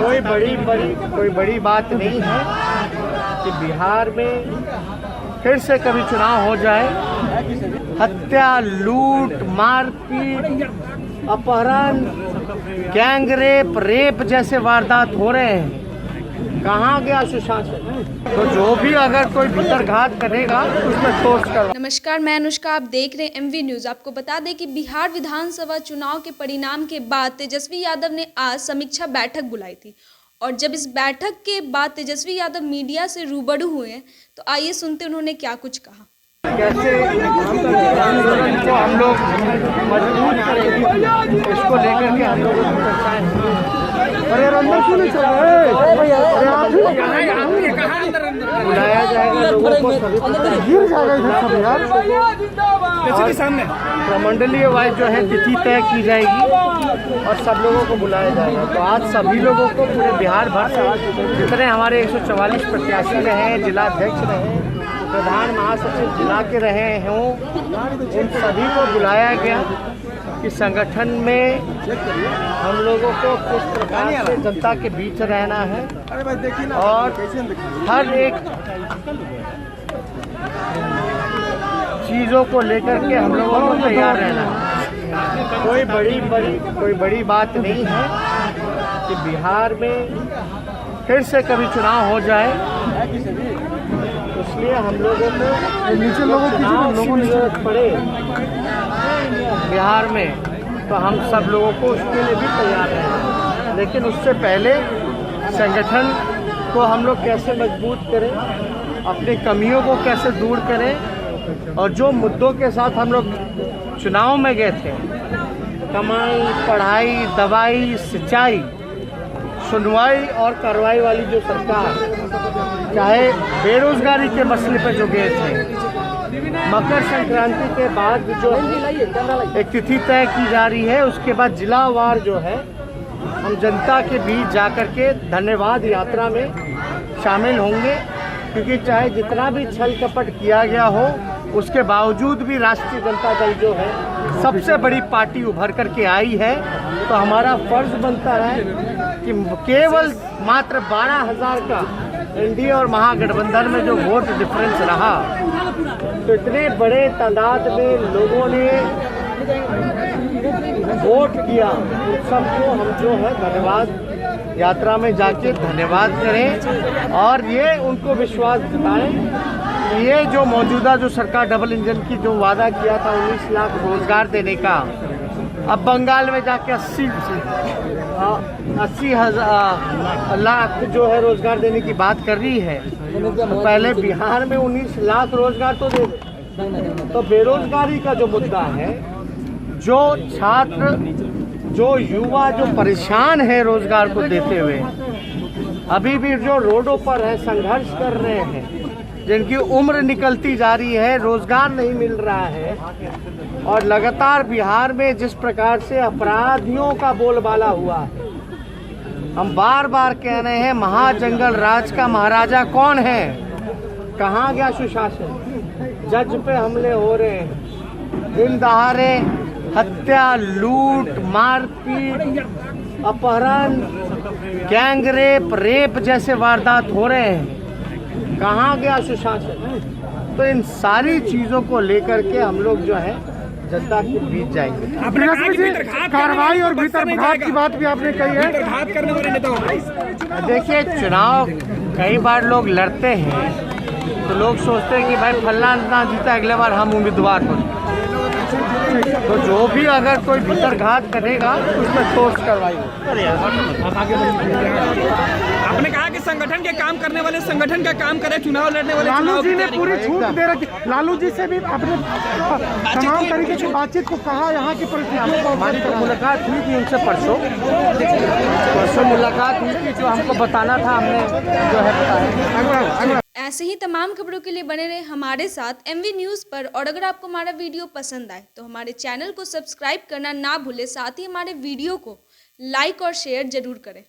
कोई बड़ी बात नहीं है कि बिहार में फिर से कभी चुनाव हो जाए। हत्या, लूट, मारपीट, अपहरण, गैंगरेप, रेप जैसे वारदात हो रहे हैं। कहाँ गया सुशासन? तो जो भी अगर कोई भीतर घात करेगा उसमें ठोस कर। नमस्कार, मैं अनुष्का, आप देख रहे हैं एमवी न्यूज। आपको बता दें कि बिहार विधानसभा चुनाव के परिणाम के बाद तेजस्वी यादव ने आज समीक्षा बैठक बुलाई थी और जब इस बैठक के बाद तेजस्वी यादव मीडिया से रूबरू हुए हैं तो आइए सुनते उन्होंने क्या कुछ कहा। कैसे आंदोलन को हम लोग मजबूत करेंगे, इसको लेकर के हम लोगों की चर्चाएं। अरे अंदर क्यों नहीं चल रहे? बुलाया जाएगा लोगों को, गिर जाएगा इधर सब यार। सामने प्रमंडलीय वाइज जो है तिथि तय की जाएगी और सब लोगों को बुलाया जाएगा। तो आज सभी लोगों को पूरे बिहार भर से जितने हमारे 144 प्रत्याशी रहे, जिलाध्यक्ष रहे, प्रधान महासचिव जिला के रहे हों, उन सभी को बुलाया गया कि संगठन में हम लोगों को किस प्रकार से जनता के बीच रहना है और हर एक चीज़ों को लेकर के हम लोगों को तैयार रहना है। कोई बड़ी बात नहीं है कि बिहार में फिर से कभी चुनाव हो जाए। इसलिए हम लोगों को नीचे लोगों की जरूरत पड़े बिहार में, तो हम सब लोगों को उसके लिए भी तैयार हैं। लेकिन उससे पहले संगठन को हम लोग कैसे मजबूत करें, अपनी कमियों को कैसे दूर करें और जो मुद्दों के साथ हम लोग चुनाव में गए थे, कमाई, पढ़ाई, दवाई, सिंचाई, सुनवाई और कार्रवाई वाली जो सरकार, चाहे बेरोजगारी के मसले पर जो गए थे, मकर संक्रांति के बाद जो एक तिथि तय की जा रही है, उसके बाद जिलावार जो है हम जनता के बीच जाकर के धन्यवाद यात्रा में शामिल होंगे। क्योंकि चाहे जितना भी छल कपट किया गया हो, उसके बावजूद भी राष्ट्रीय जनता दल जो है सबसे बड़ी पार्टी उभर करके आई है। तो हमारा फर्ज बनता है कि केवल मात्र 12,000 का एनडीए और महागठबंधन में जो वोट डिफरेंस रहा, तो इतने बड़े तादाद में लोगों ने वोट किया, सबको हम जो है धन्यवाद यात्रा में जाके धन्यवाद करें और ये उनको विश्वास दिलाएं कि ये जो मौजूदा जो सरकार डबल इंजन की जो वादा किया था 19 लाख रोजगार देने का, अब बंगाल में जाके 80 लाख जो है रोजगार देने की बात कर रही है। तो पहले बिहार में 19 लाख रोजगार तो दे दे। तो बेरोजगारी का जो मुद्दा है, जो छात्र, जो युवा जो परेशान है रोजगार को देते हुए, अभी भी जो रोडों पर है, संघर्ष कर रहे हैं, जिनकी उम्र निकलती जा रही है, रोजगार नहीं मिल रहा है और लगातार बिहार में जिस प्रकार से अपराधियों का बोलबाला हुआ है, हम बार बार कह रहे हैं महाजंगल राज का महाराजा कौन है? कहाँ गया सुशासन? जज पे हमले हो रहे हैं, दिन दहाड़े हत्या, लूट, मारपीट, अपहरण, गैंगरेप, रेप जैसे वारदात हो रहे हैं। कहाँ गया सुशासन? तो इन सारी चीज़ों को लेकर के हम लोग जो है जनता के बीच जाएंगे। कार्रवाई और भीतर घात की बात भी आपने कही है। घात करने वाले नेता, देखिए, चुनाव कई बार लोग लड़ते हैं तो लोग सोचते हैं कि भाई फल्ला ना जीता, अगले बार हम उम्मीदवार हो। तो जो भी अगर कोई भीतर घात करेगा उसमें ठोस कार्रवाई हो। आपने कहा कि संगठन के काम करने वाले संगठन का काम करे, चुनाव लड़ने वाले लालू जी ने पूरी छूट दे रखी। लालू जी से भी आपने तमाम तरीके की बातचीत को कहा, यहाँ की परिस्थिति हमारी तो मुलाकात हुई थी उनसे परसों मुलाकात हुई थी, जो हमको बताना था हमने जो है बताया। ऐसे ही तमाम खबरों के लिए बने रहे हमारे साथ एमवी न्यूज़ पर। और अगर आपको हमारा वीडियो पसंद आए तो हमारे चैनल को सब्सक्राइब करना ना भूलें, साथ ही हमारे वीडियो को लाइक और शेयर जरूर करें।